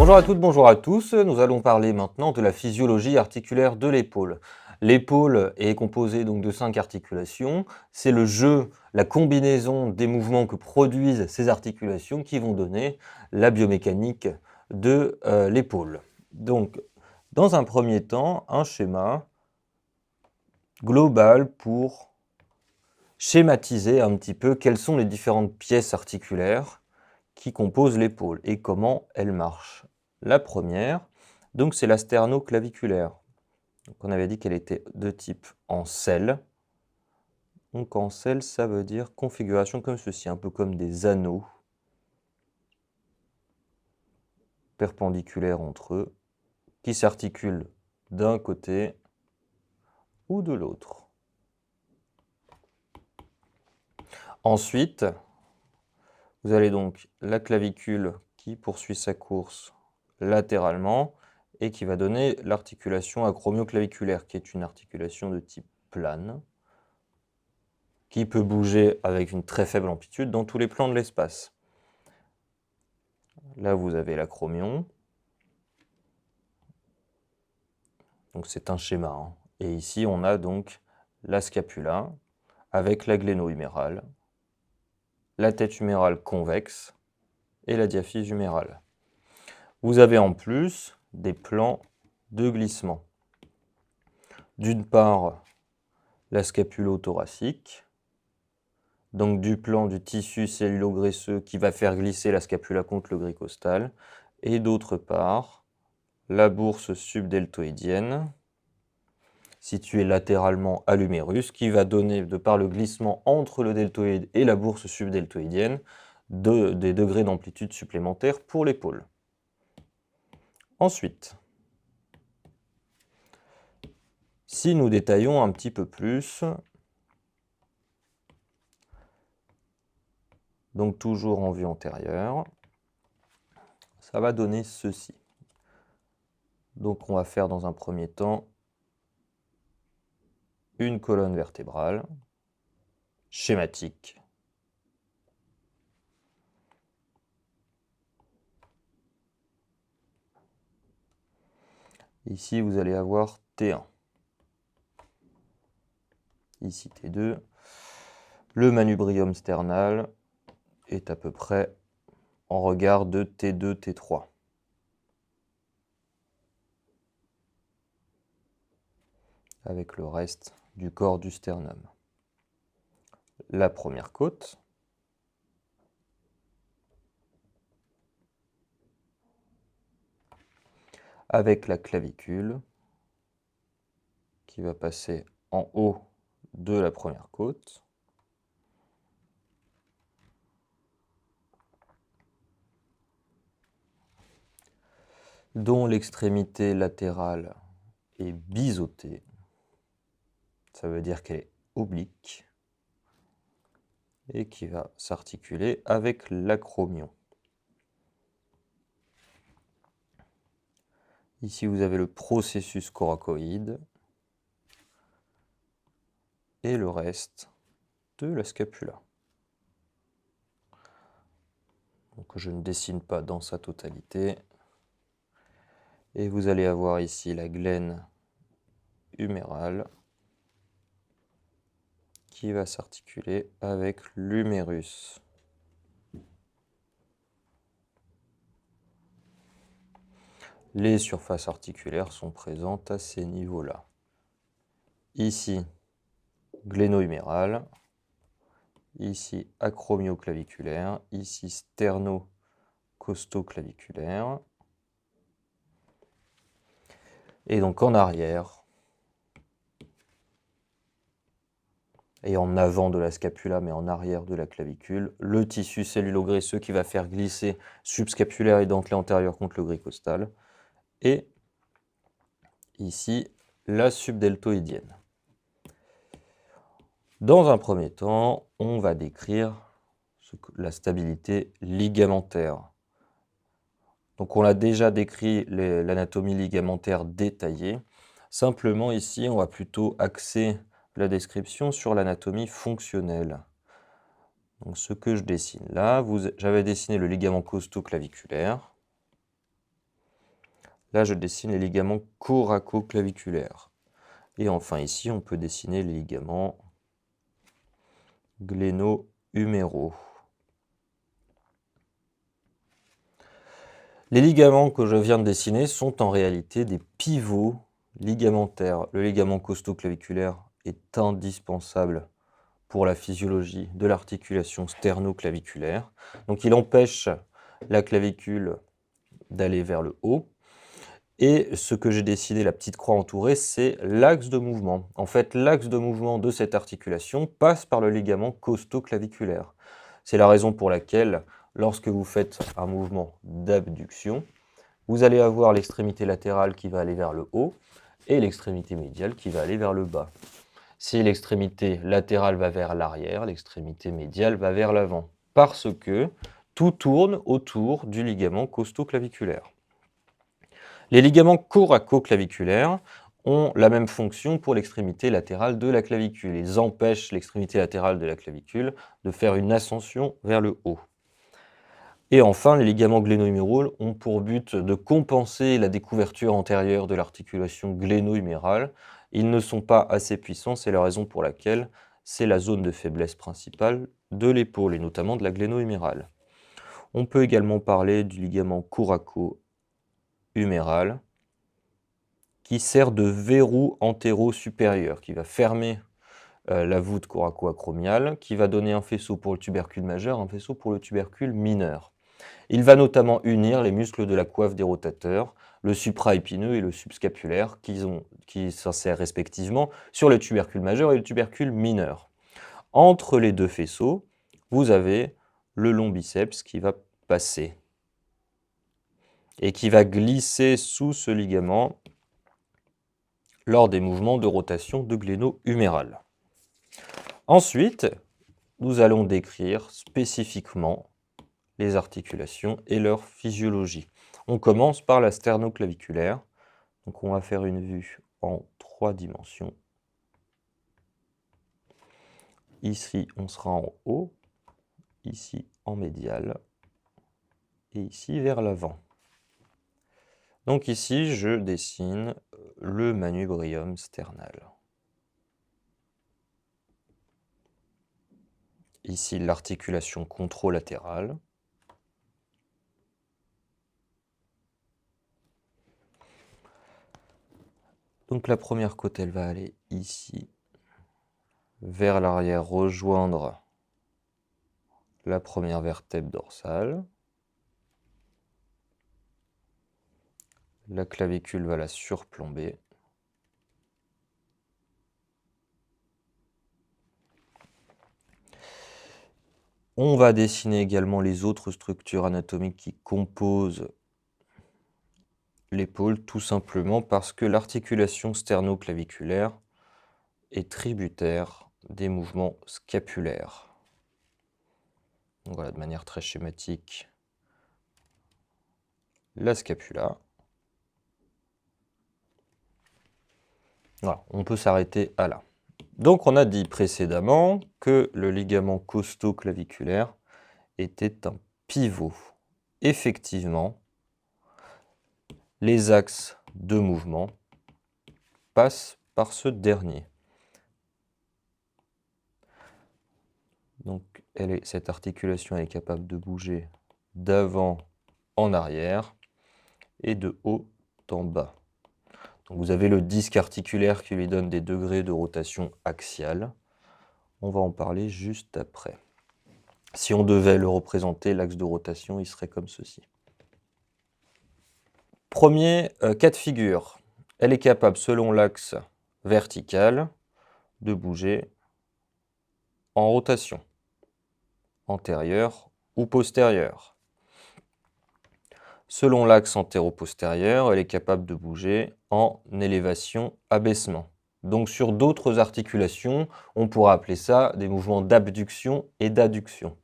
Bonjour à toutes, bonjour à tous. Nous allons parler maintenant de la physiologie articulaire de l'épaule. L'épaule est composée donc de 5 articulations. C'est le jeu, la combinaison des mouvements que produisent ces articulations qui vont donner la biomécanique de l'épaule. Donc, dans un premier temps, un schéma global pour schématiser un petit peu quelles sont les différentes pièces articulaires qui composent l'épaule et comment elles marchent. La première, donc c'est la sternoclaviculaire. Donc on avait dit qu'elle était de type en selle. Donc en selle, ça veut dire configuration comme ceci, un peu comme des anneaux perpendiculaires entre eux, qui s'articulent d'un côté ou de l'autre. Ensuite, vous avez donc la clavicule qui poursuit sa course latéralement et qui va donner l'articulation acromioclaviculaire, qui est une articulation de type plane, qui peut bouger avec une très faible amplitude dans tous les plans de l'espace. Là, vous avez l'acromion. Donc c'est un schéma, hein. Et ici, on a donc la scapula avec la gléno-humérale, la tête humérale convexe et la diaphyse humérale. Vous avez en plus des plans de glissement. D'une part, la scapulo-thoracique, donc du plan du tissu cellulo-graisseux qui va faire glisser la scapula contre le gris costal, et d'autre part, la bourse subdeltoïdienne, située latéralement à l'humérus, qui va donner, de par le glissement entre le deltoïde et la bourse subdeltoïdienne, des degrés d'amplitude supplémentaires pour l'épaule. Ensuite, si nous détaillons un petit peu plus, donc toujours en vue antérieure, ça va donner ceci. Donc on va faire dans un premier temps une colonne vertébrale schématique. Ici, vous allez avoir T1. Ici, T2. Le manubrium sternal est à peu près en regard de T2, T3. Avec le reste du corps du sternum. La première côte. Avec la clavicule qui va passer en haut de la première côte. Dont l'extrémité latérale est biseautée. Ça veut dire qu'elle est oblique. Et qui va s'articuler avec l'acromion. Ici, vous avez le processus coracoïde et le reste de la scapula. Donc, je ne dessine pas dans sa totalité. Et vous allez avoir ici la glène humérale qui va s'articuler avec l'humérus. Les surfaces articulaires sont présentes à ces niveaux-là. Ici, gléno-humérale. Ici, acromioclaviculaire. Ici, sterno-costoclaviculaire. Et donc en arrière, et en avant de la scapula, mais en arrière de la clavicule, le tissu cellulo-graisseux qui va faire glisser subscapulaire et dentelé antérieur contre le gris costal. Et ici, la subdeltoïdienne. Dans un premier temps, on va décrire la stabilité ligamentaire. Donc on l'a déjà décrit, l'anatomie ligamentaire détaillée. Simplement ici, on va plutôt axer la description sur l'anatomie fonctionnelle. Donc ce que je dessine là, j'avais dessiné le ligament costoclaviculaire. Là, je dessine les ligaments coracoclaviculaires. Et enfin, ici, on peut dessiner les ligaments gléno-huméraux. Les ligaments que je viens de dessiner sont en réalité des pivots ligamentaires. Le ligament costoclaviculaire est indispensable pour la physiologie de l'articulation sternoclaviculaire. Donc il empêche la clavicule d'aller vers le haut. Et ce que j'ai dessiné, la petite croix entourée, c'est l'axe de mouvement. En fait, l'axe de mouvement de cette articulation passe par le ligament costoclaviculaire. C'est la raison pour laquelle, lorsque vous faites un mouvement d'abduction, vous allez avoir l'extrémité latérale qui va aller vers le haut et l'extrémité médiale qui va aller vers le bas. Si l'extrémité latérale va vers l'arrière, l'extrémité médiale va vers l'avant, parce que tout tourne autour du ligament costoclaviculaire. Les ligaments coracoclaviculaires ont la même fonction pour l'extrémité latérale de la clavicule. Ils empêchent l'extrémité latérale de la clavicule de faire une ascension vers le haut. Et enfin, les ligaments gléno-huméraux ont pour but de compenser la découverture antérieure de l'articulation gléno-humérale. Ils ne sont pas assez puissants, c'est la raison pour laquelle c'est la zone de faiblesse principale de l'épaule, et notamment de la gléno-humérale. On peut également parler du ligament coraco-huméral, qui sert de verrou antéro-supérieur, qui va fermer la voûte coraco-acromiale, qui va donner un faisceau pour le tubercule majeur, un faisceau pour le tubercule mineur. Il va notamment unir les muscles de la coiffe des rotateurs, le supraépineux et le subscapulaire, qui s'insèrent respectivement sur le tubercule majeur et le tubercule mineur. Entre les deux faisceaux, vous avez le long biceps qui va passer et qui va glisser sous ce ligament lors des mouvements de rotation de gléno-huméral. Ensuite, nous allons décrire spécifiquement les articulations et leur physiologie. On commence par la sternoclaviculaire. Donc on va faire une vue en 3 dimensions. Ici, on sera en haut, ici en médial, et ici vers l'avant. Donc ici, je dessine le manubrium sternal. Ici, l'articulation contralatérale. Donc la première côte, elle va aller ici, vers l'arrière, rejoindre la première vertèbre dorsale. La clavicule va la surplomber. On va dessiner également les autres structures anatomiques qui composent l'épaule, tout simplement parce que l'articulation sternoclaviculaire est tributaire des mouvements scapulaires. Donc voilà, de manière très schématique, la scapula. Voilà, on peut s'arrêter à là. Donc on a dit précédemment que le ligament costoclaviculaire était un pivot. Effectivement, les axes de mouvement passent par ce dernier. Donc cette articulation elle est capable de bouger d'avant en arrière et de haut en bas. Donc vous avez le disque articulaire qui lui donne des degrés de rotation axiale. On va en parler juste après. Si on devait le représenter, l'axe de rotation, il serait comme ceci. Premier cas de figure. Elle est capable, selon l'axe vertical, de bouger en rotation, antérieure ou postérieure. Selon l'axe antéro-postérieur, elle est capable de bouger en élévation-abaissement. Donc sur d'autres articulations, on pourra appeler ça des mouvements d'abduction et d'adduction.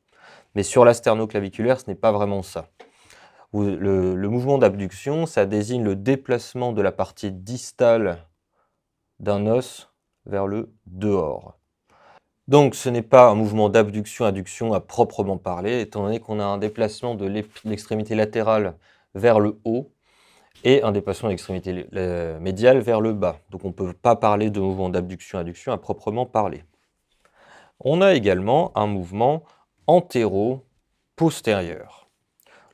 Mais sur la sternoclaviculaire, ce n'est pas vraiment ça. Le mouvement d'abduction, ça désigne le déplacement de la partie distale d'un os vers le dehors. Donc ce n'est pas un mouvement d'abduction-adduction à proprement parler, étant donné qu'on a un déplacement de l'extrémité latérale vers le haut, et un déplacement de l'extrémité médiale vers le bas. Donc on ne peut pas parler de mouvement d'abduction-adduction à proprement parler. On a également un mouvement antéro-postérieur.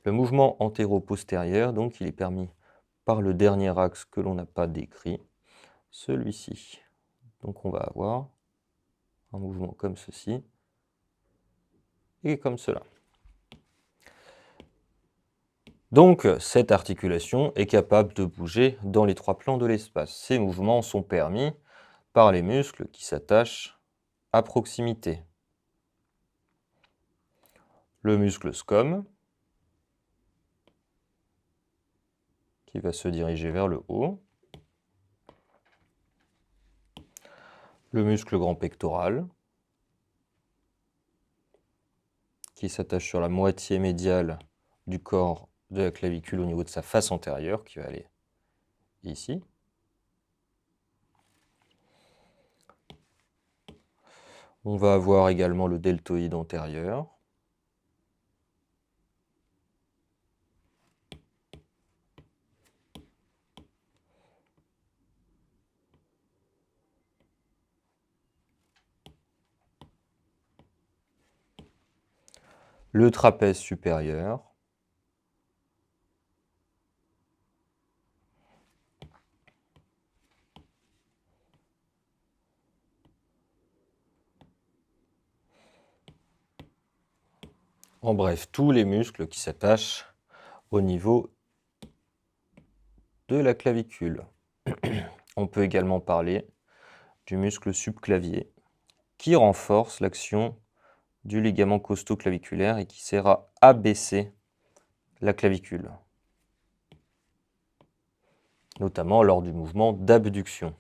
Le mouvement antéro-postérieur, donc il est permis par le dernier axe que l'on n'a pas décrit, celui-ci. Donc on va avoir un mouvement comme ceci et comme cela. Donc cette articulation est capable de bouger dans les trois plans de l'espace. Ces mouvements sont permis par les muscles qui s'attachent à proximité. Le muscle scom, qui va se diriger vers le haut. Le muscle grand pectoral, qui s'attache sur la moitié médiale du corps de la clavicule au niveau de sa face antérieure, qui va aller ici. On va avoir également le deltoïde antérieur. Le trapèze supérieur. En bref, tous les muscles qui s'attachent au niveau de la clavicule. On peut également parler du muscle subclavier qui renforce l'action du ligament costo-claviculaire et qui sert à abaisser la clavicule, notamment lors du mouvement d'abduction.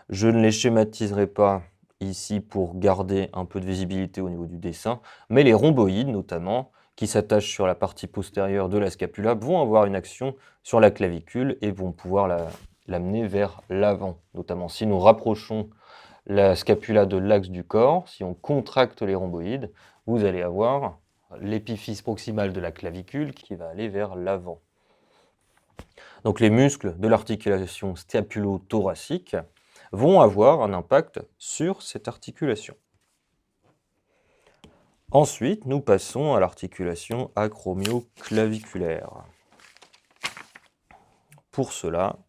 Je ne les schématiserai pas ici pour garder un peu de visibilité au niveau du dessin, mais les rhomboïdes notamment, qui s'attachent sur la partie postérieure de la scapula, vont avoir une action sur la clavicule et vont pouvoir l'amener vers l'avant, notamment si nous rapprochons la scapula de l'axe du corps, si on contracte les rhomboïdes, vous allez avoir l'épiphyse proximale de la clavicule qui va aller vers l'avant. Donc les muscles de l'articulation scapulo-thoracique vont avoir un impact sur cette articulation. Ensuite, nous passons à l'articulation acromioclaviculaire. Pour cela,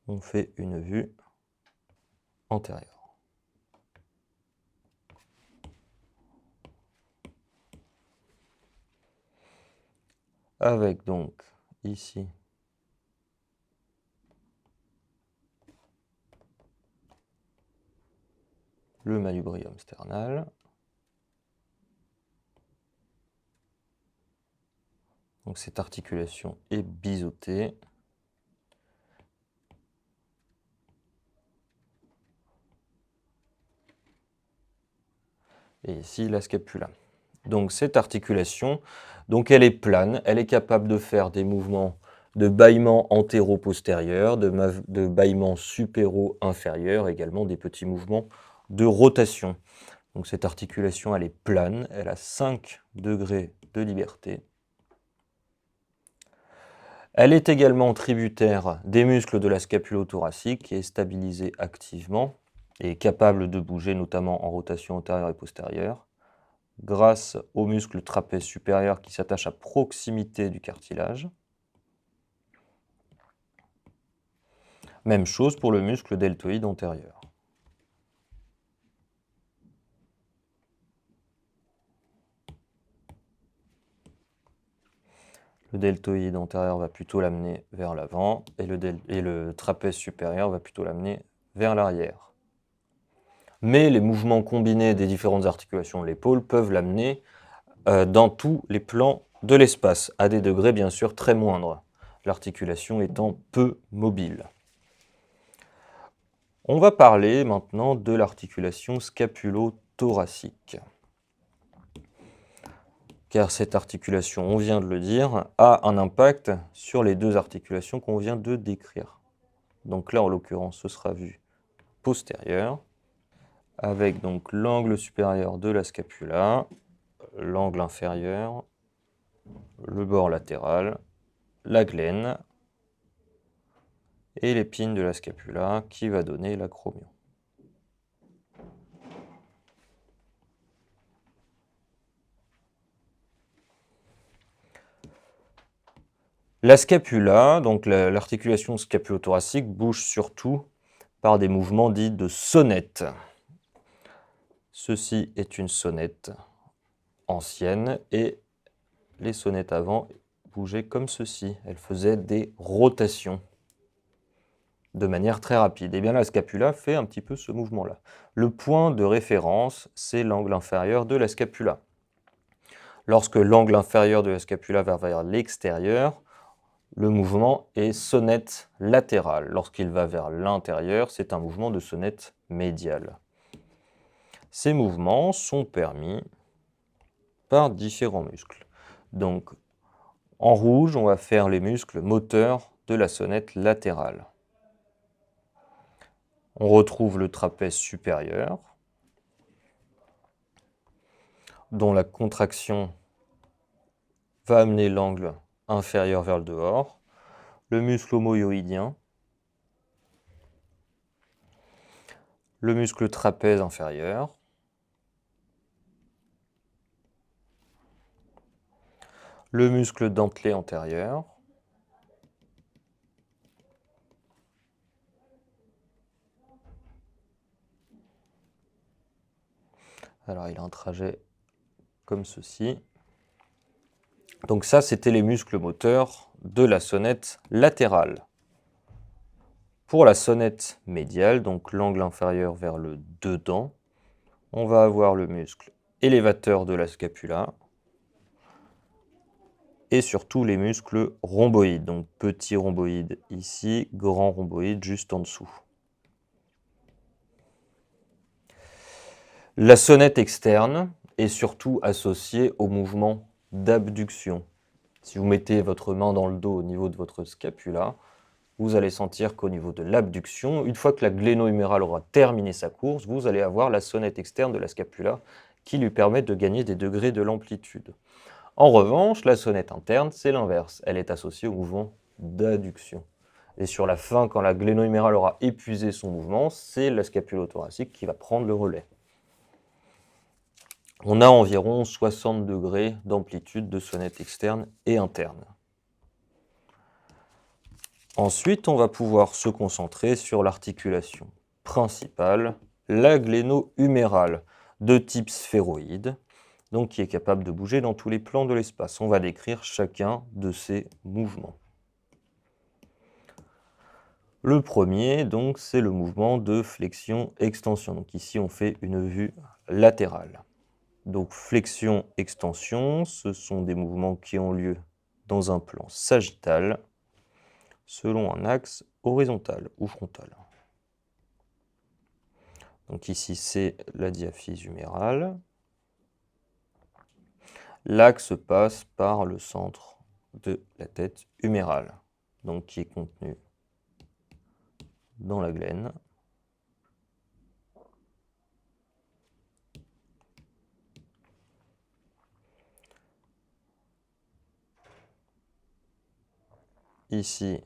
on fait une vue antérieure. Avec donc ici le manubrium sternal. Donc cette articulation est biseautée. Et ici la scapula. Donc cette articulation, donc elle est plane, elle est capable de faire des mouvements de bâillement antéro-postérieur, de bâillement supéro-inférieur, également des petits mouvements de rotation. Donc cette articulation, elle est plane, elle a 5 degrés de liberté. Elle est également tributaire des muscles de la scapulo-thoracique qui est stabilisée activement et capable de bouger notamment en rotation antérieure et postérieure grâce au muscle trapèze supérieur qui s'attache à proximité du cartilage. Même chose pour le muscle deltoïde antérieur. Le deltoïde antérieur va plutôt l'amener vers l'avant et le trapèze supérieur va plutôt l'amener vers l'arrière. Mais les mouvements combinés des différentes articulations de l'épaule peuvent l'amener dans tous les plans de l'espace, à des degrés bien sûr très moindres, l'articulation étant peu mobile. On va parler maintenant de l'articulation scapulo-thoracique. Car cette articulation, on vient de le dire, a un impact sur les deux articulations qu'on vient de décrire. Donc là, en l'occurrence, ce sera vue postérieure, avec donc l'angle supérieur de la scapula, l'angle inférieur, le bord latéral, la glène et l'épine de la scapula qui va donner l'acromion. La scapula, donc l'articulation scapulo-thoracique, bouge surtout par des mouvements dits de sonnette. Ceci est une sonnette ancienne et les sonnettes avant bougeaient comme ceci. Elles faisaient des rotations de manière très rapide. Et bien la scapula fait un petit peu ce mouvement-là. Le point de référence, c'est l'angle inférieur de la scapula. Lorsque l'angle inférieur de la scapula va vers l'extérieur, le mouvement est sonnette latérale. Lorsqu'il va vers l'intérieur, c'est un mouvement de sonnette médiale. Ces mouvements sont permis par différents muscles. Donc, en rouge, on va faire les muscles moteurs de la sonnette latérale. On retrouve le trapèze supérieur, dont la contraction va amener l'angle inférieur vers le dehors. Le muscle omohyoïdien, le muscle trapèze inférieur, le muscle dentelé antérieur, alors il a un trajet comme ceci. Donc ça, c'était les muscles moteurs de la sonnette latérale. Pour la sonnette médiale, donc l'angle inférieur vers le dedans, on va avoir le muscle élévateur de la scapula et surtout les muscles rhomboïdes, donc petit rhomboïde ici, grand rhomboïde juste en dessous. La sonnette externe est surtout associée au mouvement d'abduction. Si vous mettez votre main dans le dos au niveau de votre scapula, vous allez sentir qu'au niveau de l'abduction, une fois que la gléno-humérale aura terminé sa course, vous allez avoir la sonnette externe de la scapula qui lui permet de gagner des degrés de l'amplitude. En revanche, la sonnette interne, c'est l'inverse. Elle est associée au mouvement d'adduction. Et sur la fin, quand la gléno-humérale aura épuisé son mouvement, c'est la scapulo-thoracique qui va prendre le relais. On a environ 60 degrés d'amplitude de sonnette externe et interne. Ensuite, on va pouvoir se concentrer sur l'articulation principale, la gléno-humérale, de type sphéroïde, donc qui est capable de bouger dans tous les plans de l'espace. On va décrire chacun de ces mouvements. Le premier, donc, c'est le mouvement de flexion-extension. Donc ici, on fait une vue latérale. Donc flexion-extension, ce sont des mouvements qui ont lieu dans un plan sagittal, selon un axe horizontal ou frontal. Donc ici, c'est la diaphyse humérale. L'axe passe par le centre de la tête humérale, donc qui est contenu dans la glène. Ici,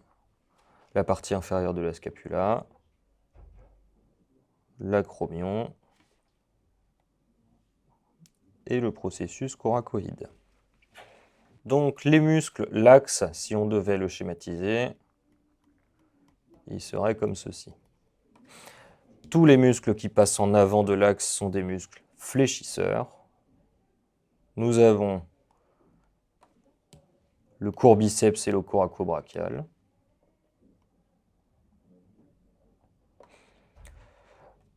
la partie inférieure de la scapula, l'acromion et le processus coracoïde. Donc les muscles, l'axe, si on devait le schématiser, il serait comme ceci. Tous les muscles qui passent en avant de l'axe sont des muscles fléchisseurs. Nous avons le courbiceps et le coracobrachial.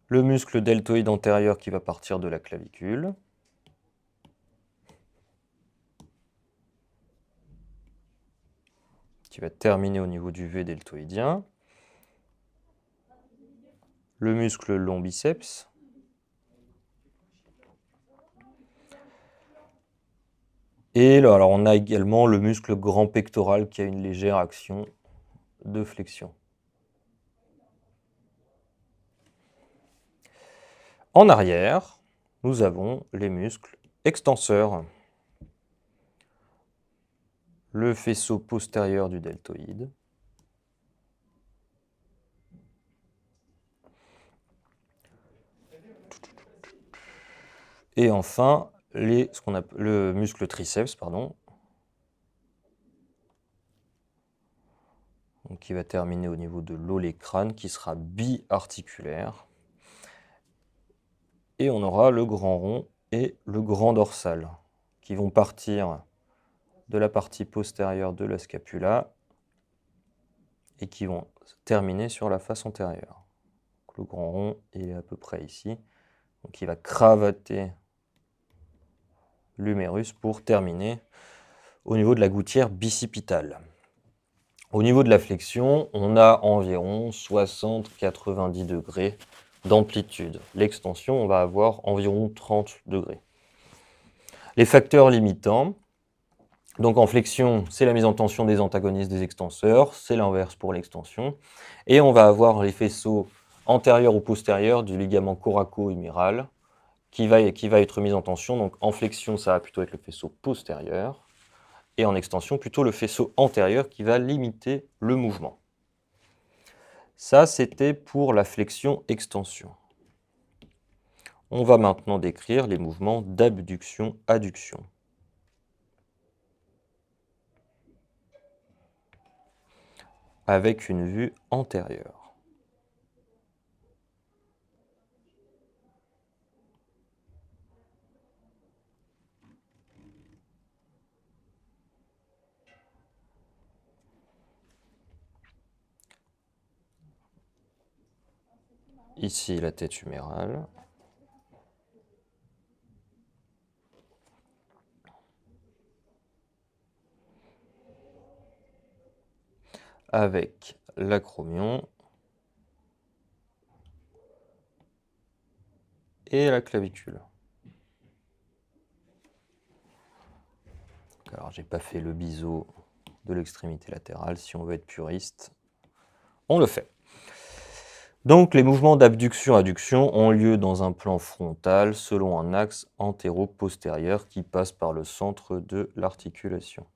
Le muscle deltoïde antérieur qui va partir de la clavicule. Qui va terminer au niveau du V deltoïdien. Le muscle long biceps. Et là, alors on a également le muscle grand pectoral qui a une légère action de flexion. En arrière, nous avons les muscles extenseurs. le faisceau postérieur du deltoïde. Et enfin, ce qu'on appelle le muscle triceps, pardon, donc qui va terminer au niveau de l'olecrâne, qui sera biarticulaire. Et on aura le grand rond et le grand dorsal, qui vont partir de la partie postérieure de la scapula et qui vont terminer sur la face antérieure. Donc, le grand rond, il est à peu près ici. Donc il va cravater l'humérus pour terminer au niveau de la gouttière bicipitale. Au niveau de la flexion, on a environ 60-90 degrés d'amplitude. L'extension, on va avoir environ 30 degrés. Les facteurs limitants, donc en flexion, c'est la mise en tension des antagonistes des extenseurs, c'est l'inverse pour l'extension. Et on va avoir les faisceaux antérieurs ou postérieurs du ligament coraco-huméral qui va être mis en tension. Donc en flexion, ça va plutôt être le faisceau postérieur. Et en extension, plutôt le faisceau antérieur qui va limiter le mouvement. Ça, c'était pour la flexion-extension. On va maintenant décrire les mouvements d'abduction-adduction. Avec une vue antérieure. Ici, la tête humérale. Avec l'acromion et la clavicule. Alors, j'ai pas fait le biseau de l'extrémité latérale. Si on veut être puriste, on le fait. Donc, les mouvements d'abduction-adduction ont lieu dans un plan frontal selon un axe antéro-postérieur qui passe par le centre de l'articulation.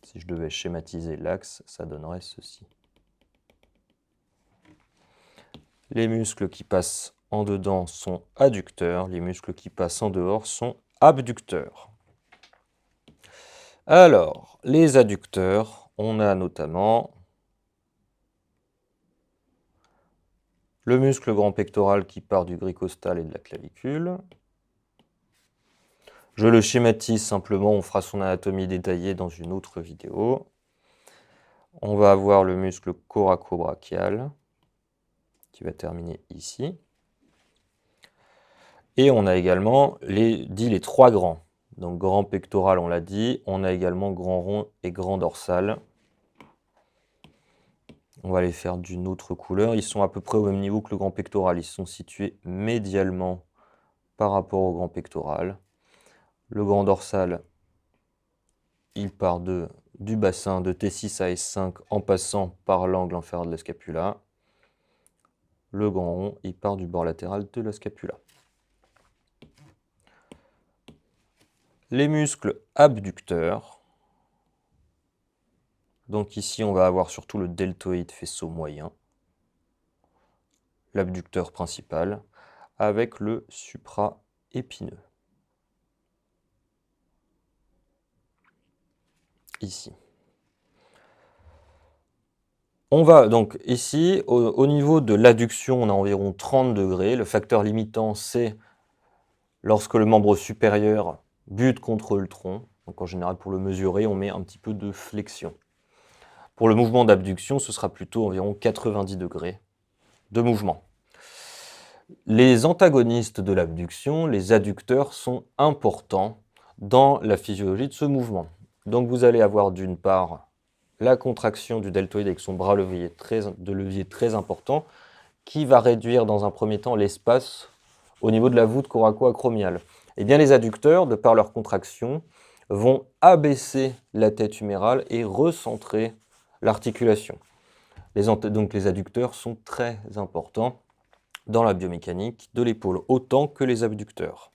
Si je devais schématiser l'axe, ça donnerait ceci. Les muscles qui passent en dedans sont adducteurs, les muscles qui passent en dehors sont abducteurs. Alors, les adducteurs, on a notamment le muscle grand pectoral qui part du gris costal et de la clavicule. Je le schématise simplement, on fera son anatomie détaillée dans une autre vidéo. On va avoir le muscle coracobrachial qui va terminer ici. Et on a également les trois grands. Donc grand pectoral, on l'a dit. On a également grand rond et grand dorsal. On va les faire d'une autre couleur. Ils sont à peu près au même niveau que le grand pectoral. Ils sont situés médialement par rapport au grand pectoral. Le grand dorsal, il part du bassin de T6 à S5 en passant par l'angle inférieur de la scapula. Le grand rond, il part du bord latéral de la scapula. Les muscles abducteurs. Donc ici, on va avoir surtout le deltoïde faisceau moyen, l'abducteur principal, avec le supra-épineux. Ici. On va donc ici, au niveau de l'adduction, on a environ 30 degrés. Le facteur limitant, c'est lorsque le membre supérieur bute contre le tronc. Donc en général, pour le mesurer, on met un petit peu de flexion. Pour le mouvement d'abduction, ce sera plutôt environ 90 degrés de mouvement. Les antagonistes de l'abduction, les adducteurs, sont importants dans la physiologie de ce mouvement. Donc vous allez avoir d'une part la contraction du deltoïde avec son bras de levier très important qui va réduire dans un premier temps l'espace au niveau de la voûte coraco-acromiale. Et bien les adducteurs, de par leur contraction, vont abaisser la tête humérale et recentrer l'articulation. Donc les adducteurs sont très importants dans la biomécanique de l'épaule, autant que les abducteurs.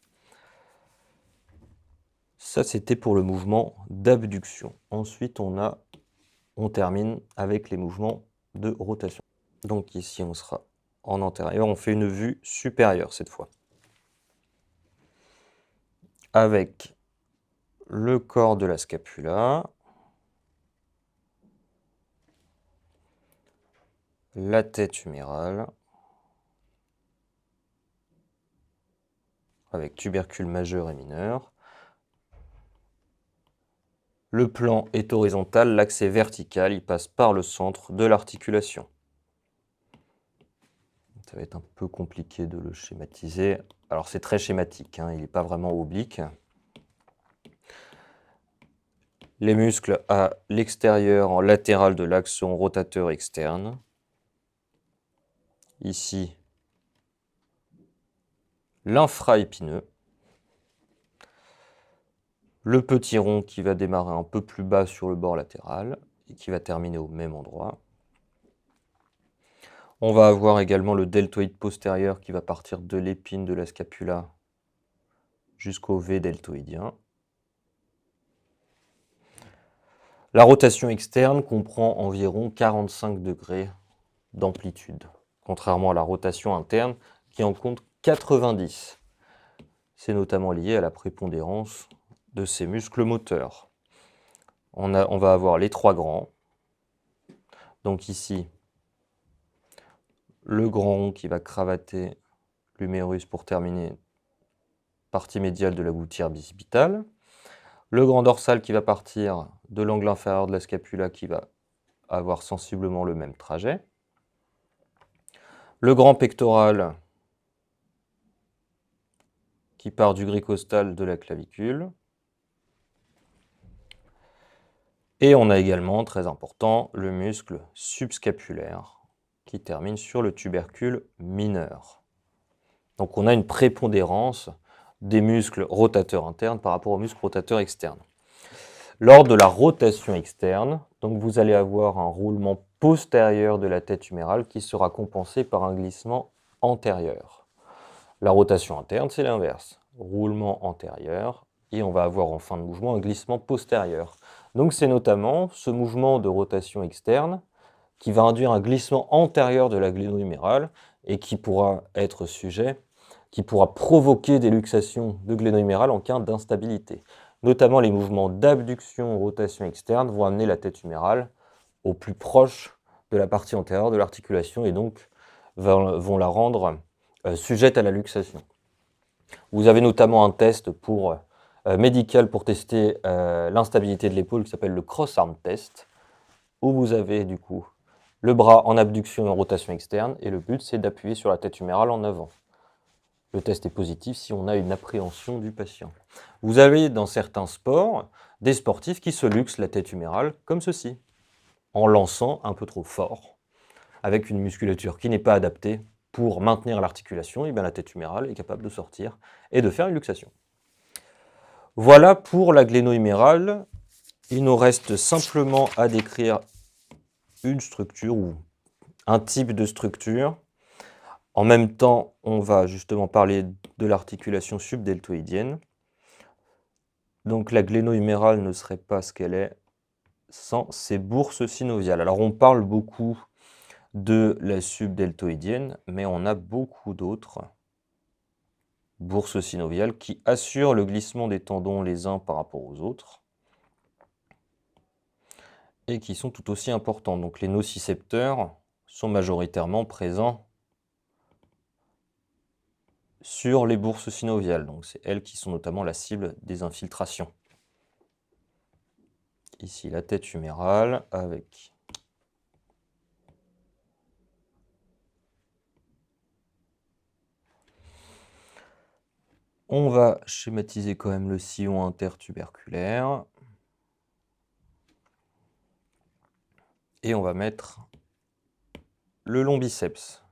Ça, c'était pour le mouvement d'abduction. Ensuite, on termine avec les mouvements de rotation. Donc ici, on sera en antérieur. On fait une vue supérieure cette fois. Avec le corps de la scapula, la tête humérale, avec tubercule majeur et mineur. Le plan est horizontal, l'axe est vertical, il passe par le centre de l'articulation. Ça va être un peu compliqué de le schématiser. Alors c'est très schématique, hein, il n'est pas vraiment oblique. Les muscles à l'extérieur, en latéral de l'axe, sont rotateurs externes. Ici, l'infraépineux. Le petit rond qui va démarrer un peu plus bas sur le bord latéral et qui va terminer au même endroit. On va avoir également le deltoïde postérieur qui va partir de l'épine de la scapula jusqu'au V deltoïdien. La rotation externe comprend environ 45 degrés d'amplitude, contrairement à la rotation interne qui en compte 90. C'est notamment lié à la prépondérance de ces muscles moteurs. On va avoir les trois grands. Donc ici, le grand rond qui va cravater l'humérus pour terminer partie médiale de la gouttière bicipitale. Le grand dorsal qui va partir de l'angle inférieur de la scapula qui va avoir sensiblement le même trajet. Le grand pectoral qui part du gris costal de la clavicule. Et on a également, très important, le muscle subscapulaire qui termine sur le tubercule mineur. Donc on a une prépondérance des muscles rotateurs internes par rapport aux muscles rotateurs externes. Lors de la rotation externe, donc vous allez avoir un roulement postérieur de la tête humérale qui sera compensé par un glissement antérieur. La rotation interne, c'est l'inverse. Roulement antérieur, et on va avoir en fin de mouvement un glissement postérieur. Donc c'est notamment ce mouvement de rotation externe qui va induire un glissement antérieur de la gléno-humérale et qui pourra être sujet, qui pourra provoquer des luxations de gléno-humérale en cas d'instabilité. Notamment les mouvements d'abduction ou rotation externe vont amener la tête humérale au plus proche de la partie antérieure de l'articulation et donc vont la rendre sujette à la luxation. Vous avez notamment un test médical pour tester l'instabilité de l'épaule qui s'appelle le cross-arm test, où vous avez du coup le bras en abduction et en rotation externe, et le but c'est d'appuyer sur la tête humérale en avant. Le test est positif si on a une appréhension du patient. Vous avez dans certains sports des sportifs qui se luxent la tête humérale comme ceci, en lançant un peu trop fort, avec une musculature qui n'est pas adaptée pour maintenir l'articulation, et bien la tête humérale est capable de sortir et de faire une luxation. Voilà pour la gléno-humérale. Il nous reste simplement à décrire une structure ou un type de structure. En même temps, on va justement parler de l'articulation subdeltoïdienne. Donc la gléno-humérale ne serait pas ce qu'elle est sans ses bourses synoviales. Alors on parle beaucoup de la subdeltoïdienne, mais on a beaucoup d'autres bourses synoviales qui assurent le glissement des tendons les uns par rapport aux autres et qui sont tout aussi importants. Donc les nocicepteurs sont majoritairement présents sur les bourses synoviales. Donc c'est elles qui sont notamment la cible des infiltrations. Ici la tête humérale avec on va schématiser quand même le sillon intertuberculaire. Et on va mettre le long biceps.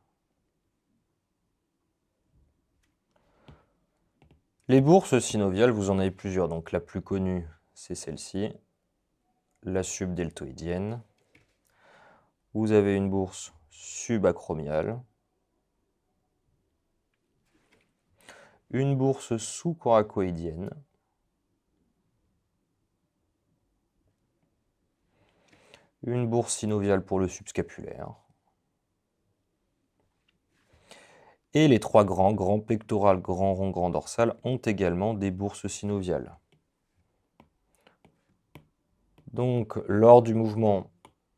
Les bourses synoviales, vous en avez plusieurs. Donc la plus connue, c'est celle-ci, la subdeltoïdienne. Vous avez une bourse subacromiale, une bourse sous-coracoïdienne, une bourse synoviale pour le subscapulaire. Et les trois grand pectoral, grand rond, grand dorsal, ont également des bourses synoviales. Donc, lors du mouvement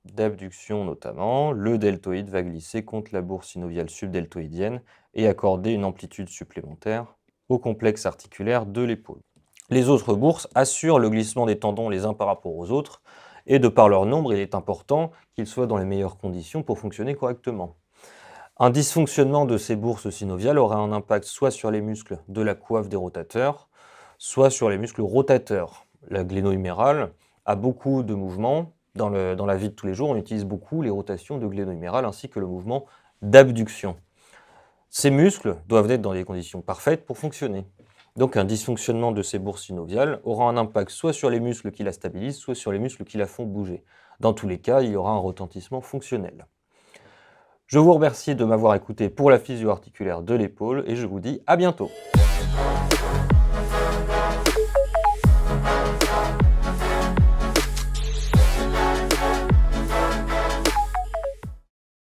d'abduction notamment, le deltoïde va glisser contre la bourse synoviale subdeltoïdienne et accorder une amplitude supplémentaire au complexe articulaire de l'épaule. Les autres bourses assurent le glissement des tendons les uns par rapport aux autres, et de par leur nombre, il est important qu'ils soient dans les meilleures conditions pour fonctionner correctement. Un dysfonctionnement de ces bourses synoviales aura un impact soit sur les muscles de la coiffe des rotateurs, soit sur les muscles rotateurs. La gléno-humérale a beaucoup de mouvements. Dans la vie de tous les jours, on utilise beaucoup les rotations de gléno-humérale ainsi que le mouvement d'abduction. Ces muscles doivent être dans des conditions parfaites pour fonctionner. Donc un dysfonctionnement de ces bourses synoviales aura un impact soit sur les muscles qui la stabilisent, soit sur les muscles qui la font bouger. Dans tous les cas, il y aura un retentissement fonctionnel. Je vous remercie de m'avoir écouté pour la physio-articulaire de l'épaule et je vous dis à bientôt.